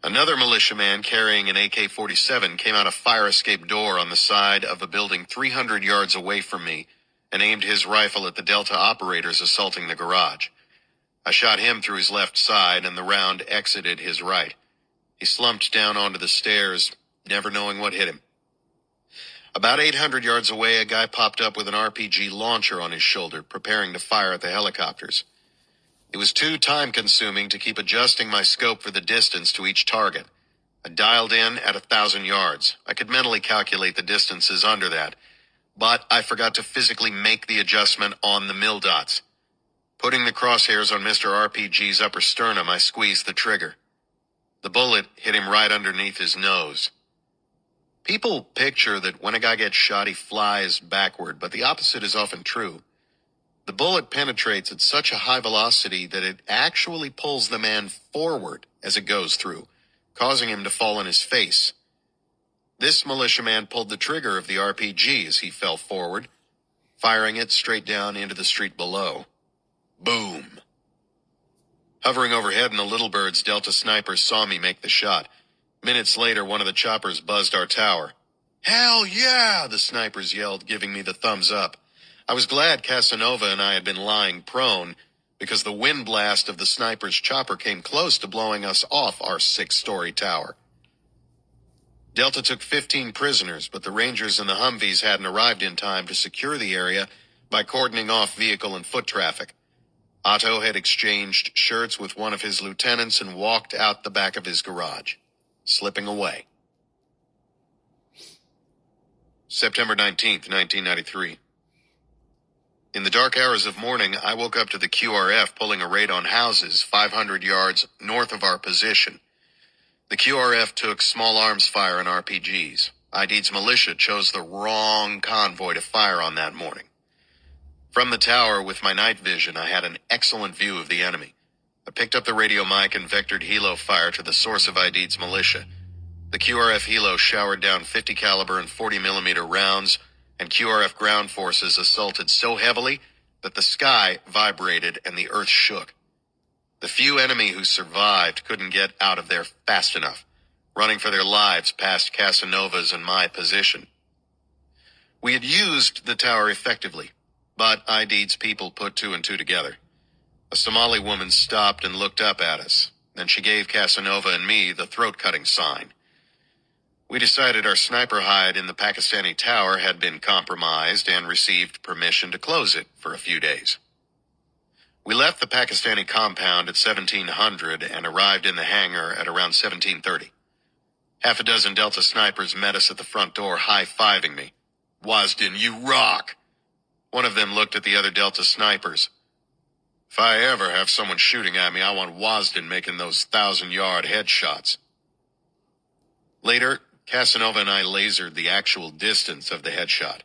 Another militiaman carrying an AK-47 came out a fire escape door on the side of a building 300 yards away from me and aimed his rifle at the Delta operators assaulting the garage. I shot him through his left side, and the round exited his right. He slumped down onto the stairs, never knowing what hit him. About 800 yards away, a guy popped up with an RPG launcher on his shoulder, preparing to fire at the helicopters. It was too time-consuming to keep adjusting my scope for the distance to each target. I dialed in at 1,000 yards. I could mentally calculate the distances under that, but I forgot to physically make the adjustment on the mil dots. Putting the crosshairs on Mr. RPG's upper sternum, I squeezed the trigger. The bullet hit him right underneath his nose. People picture that when a guy gets shot, he flies backward, but the opposite is often true. The bullet penetrates at such a high velocity that it actually pulls the man forward as it goes through, causing him to fall on his face. This militiaman pulled the trigger of the RPG as he fell forward, firing it straight down into the street below. Boom. Hovering overhead in the Little Birds, Delta snipers saw me make the shot. Minutes later, one of the choppers buzzed our tower. "Hell yeah!" the snipers yelled, giving me the thumbs up. I was glad Casanova and I had been lying prone, because the wind blast of the sniper's chopper came close to blowing us off our 6-story tower. Delta took 15 prisoners, but the Rangers and the Humvees hadn't arrived in time to secure the area by cordoning off vehicle and foot traffic. Otto had exchanged shirts with one of his lieutenants and walked out the back of his garage, slipping away. September 19th, 1993. In the dark hours of morning, I woke up to the QRF pulling a raid on houses 500 yards north of our position. The QRF took small arms fire and RPGs. ID's militia chose the wrong convoy to fire on that morning. From the tower with my night vision, I had an excellent view of the enemy. I picked up the radio mic and vectored helo fire to the source of ID's militia. The QRF helo showered down 50 caliber and 40 millimeter rounds, and QRF ground forces assaulted so heavily that the sky vibrated and the earth shook. The few enemy who survived couldn't get out of there fast enough, running for their lives past Casanova's and my position. We had used the tower effectively, but Aidid's people put two and two together. A Somali woman stopped and looked up at us. Then she gave Casanova and me the throat-cutting sign. We decided our sniper hide in the Pakistani tower had been compromised and received permission to close it for a few days. We left the Pakistani compound at 1700 and arrived in the hangar at around 1730. Half a dozen Delta snipers met us at the front door, high-fiving me. "Wasden, you rock!" One of them looked at the other Delta snipers. "If I ever have someone shooting at me, I want Wasden making those 1,000-yard headshots." Later, Casanova and I lasered the actual distance of the headshot,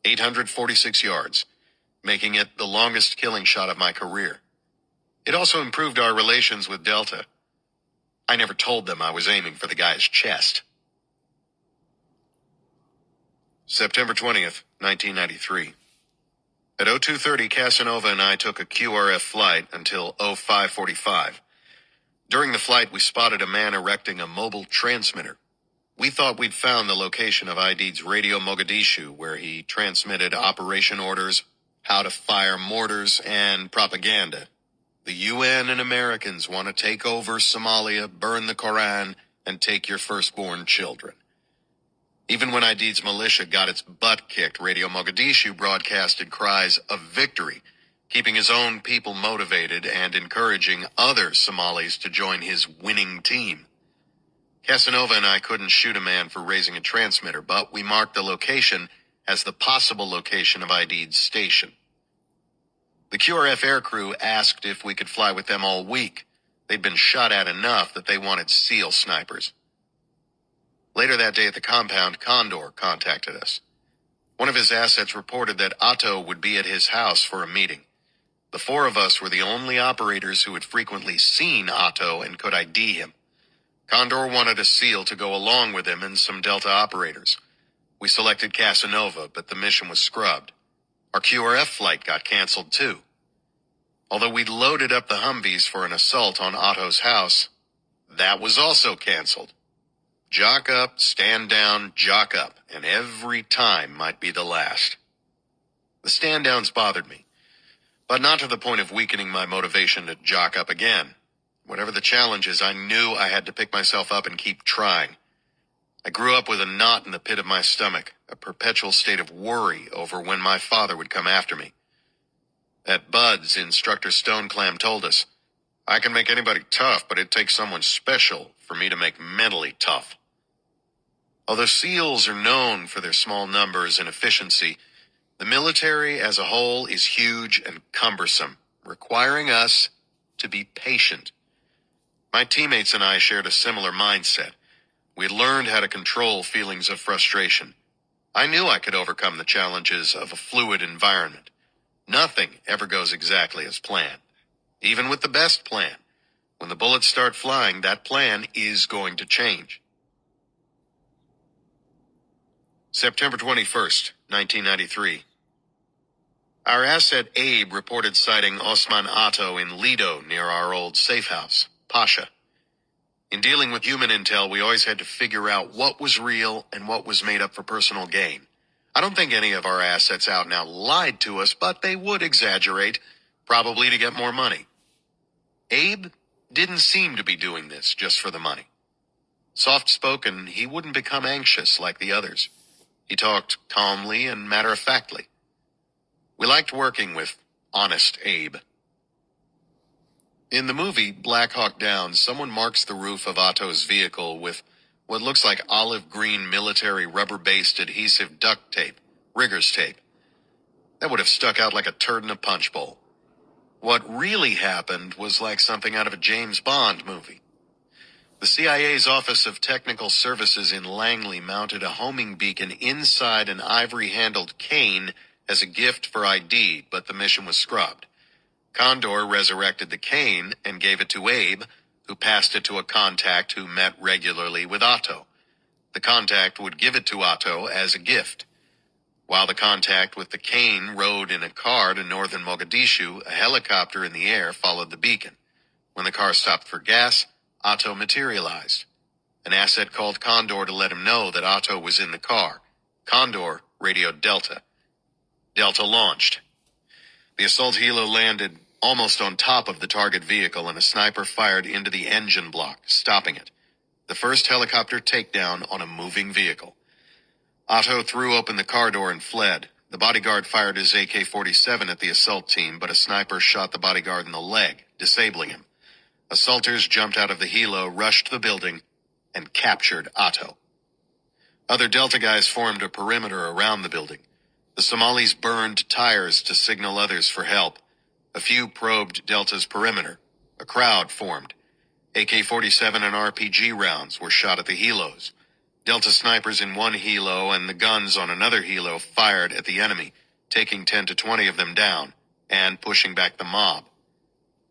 846 yards, making it the longest killing shot of my career. It also improved our relations with Delta. I never told them I was aiming for the guy's chest. September 20th, 1993. At 02:30, Casanova and I took a QRF flight until 05:45. During the flight, we spotted a man erecting a mobile transmitter. We thought we'd found the location of Aidid's Radio Mogadishu, where he transmitted operation orders, how to fire mortars, and propaganda. The UN and Americans want to take over Somalia, burn the Koran, and take your firstborn children. Even when Aidid's militia got its butt kicked, Radio Mogadishu broadcasted cries of victory, keeping his own people motivated and encouraging other Somalis to join his winning team. Casanova and I couldn't shoot a man for raising a transmitter, but we marked the location as the possible location of Aidid's station. The QRF aircrew asked if we could fly with them all week. They'd been shot at enough that they wanted SEAL snipers. Later that day at the compound, Condor contacted us. One of his assets reported that Otto would be at his house for a meeting. The four of us were the only operators who had frequently seen Otto and could ID him. Condor wanted a SEAL to go along with him and some Delta operators. We selected Casanova, but the mission was scrubbed. Our QRF flight got canceled too. Although we'd loaded up the Humvees for an assault on Otto's house, that was also canceled. Jock up, stand down, jock up, and every time might be the last. The stand downs bothered me, but not to the point of weakening my motivation to jock up again. Whatever the challenges, I knew I had to pick myself up and keep trying. I grew up with a knot in the pit of my stomach, a perpetual state of worry over when my father would come after me. At Bud's, Instructor Stoneclam told us, "I can make anybody tough, but it takes someone special for me to make mentally tough." Although SEALs are known for their small numbers and efficiency, the military as a whole is huge and cumbersome, requiring us to be patient. My teammates and I shared a similar mindset. We had learned how to control feelings of frustration. I knew I could overcome the challenges of a fluid environment. Nothing ever goes exactly as planned. Even with the best plan, when the bullets start flying, that plan is going to change. September 21st, 1993. Our asset Abe reported sighting Osman Otto in Lido near our old safe house, Pasha. In dealing with human intel, we always had to figure out what was real and what was made up for personal gain. I don't think any of our assets out now lied to us, but they would exaggerate, probably to get more money. Abe didn't seem to be doing this just for the money. Soft-spoken, he wouldn't become anxious like the others. He talked calmly and matter-of-factly. We liked working with honest Abe. In the movie Black Hawk Down, someone marks the roof of Otto's vehicle with what looks like olive green military rubber-based adhesive duct tape, rigger's tape. That would have stuck out like a turd in a punch bowl. What really happened was like something out of a James Bond movie. The CIA's Office of Technical Services in Langley mounted a homing beacon inside an ivory-handled cane as a gift for ID, but the mission was scrubbed. Condor resurrected the cane and gave it to Abe, who passed it to a contact who met regularly with Otto. The contact would give it to Otto as a gift. While the contact with the cane rode in a car to northern Mogadishu, a helicopter in the air followed the beacon. When the car stopped for gas, Otto materialized. An asset called Condor to let him know that Otto was in the car. Condor radioed Delta. Delta launched. The assault helo landed almost on top of the target vehicle, and a sniper fired into the engine block, stopping it. The first helicopter takedown on a moving vehicle. Otto threw open the car door and fled. The bodyguard fired his AK-47 at the assault team, but a sniper shot the bodyguard in the leg, disabling him. Assaulters jumped out of the helo, rushed the building, and captured Otto. Other Delta guys formed a perimeter around the building. The Somalis burned tires to signal others for help. A few probed Delta's perimeter. A crowd formed. AK-47 and RPG rounds were shot at the helos. Delta snipers in one helo and the guns on another helo fired at the enemy, taking 10 to 20 of them down and pushing back the mob.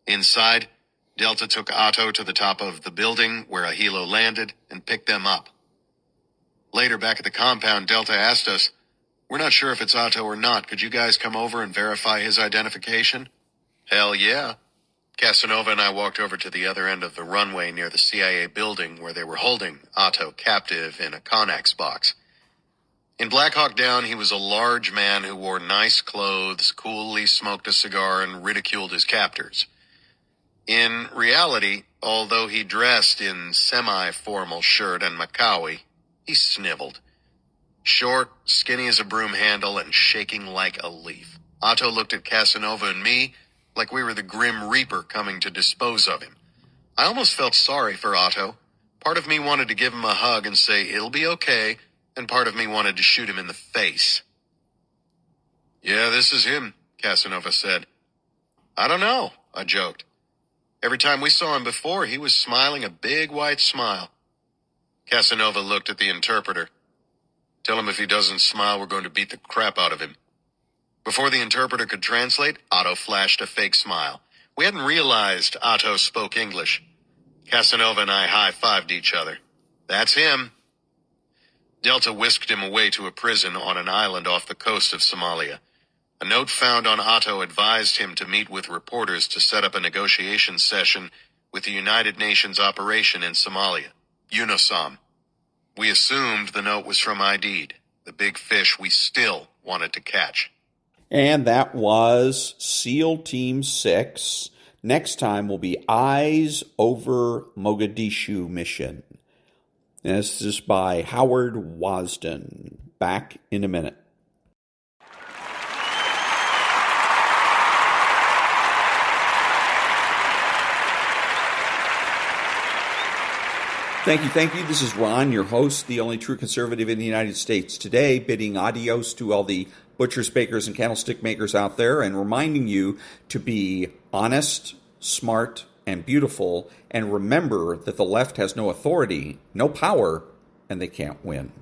Inside, Delta took Otto to the top of the building where a helo landed and picked them up. Later, back at the compound, Delta asked us, "We're not sure if it's Otto or not. Could you guys come over and verify his identification?" "Hell yeah." Casanova and I walked over to the other end of the runway near the CIA building where they were holding Otto captive in a Connex box. In Black Hawk Down, he was a large man who wore nice clothes, coolly smoked a cigar, and ridiculed his captors. In reality, although he dressed in semi-formal shirt and Macawi, he sniveled. Short, skinny as a broom handle, and shaking like a leaf. Otto looked at Casanova and me like we were the Grim Reaper coming to dispose of him. I almost felt sorry for Otto. Part of me wanted to give him a hug and say, "It'll be okay," and part of me wanted to shoot him in the face. "Yeah, this is him," Casanova said. "I don't know," I joked. Every time we saw him before, he was smiling a big white smile. Casanova looked at the interpreter. "Tell him if he doesn't smile, we're going to beat the crap out of him." Before the interpreter could translate, Otto flashed a fake smile. We hadn't realized Otto spoke English. Casanova and I high-fived each other. "That's him." Delta whisked him away to a prison on an island off the coast of Somalia. A note found on Otto advised him to meet with reporters to set up a negotiation session with the United Nations operation in Somalia, UNOSOM. We assumed the note was from ID'd, the big fish we still wanted to catch. And that was SEAL Team 6. Next time will be Eyes Over Mogadishu Mission. And this is by Howard Wasden. Back in a minute. Thank you. This is Ron, your host, the only true conservative in the United States today, bidding adios to all the butchers, bakers, and candlestick makers out there, and reminding you to be honest, smart, and beautiful, and remember that the left has no authority, no power, and they can't win.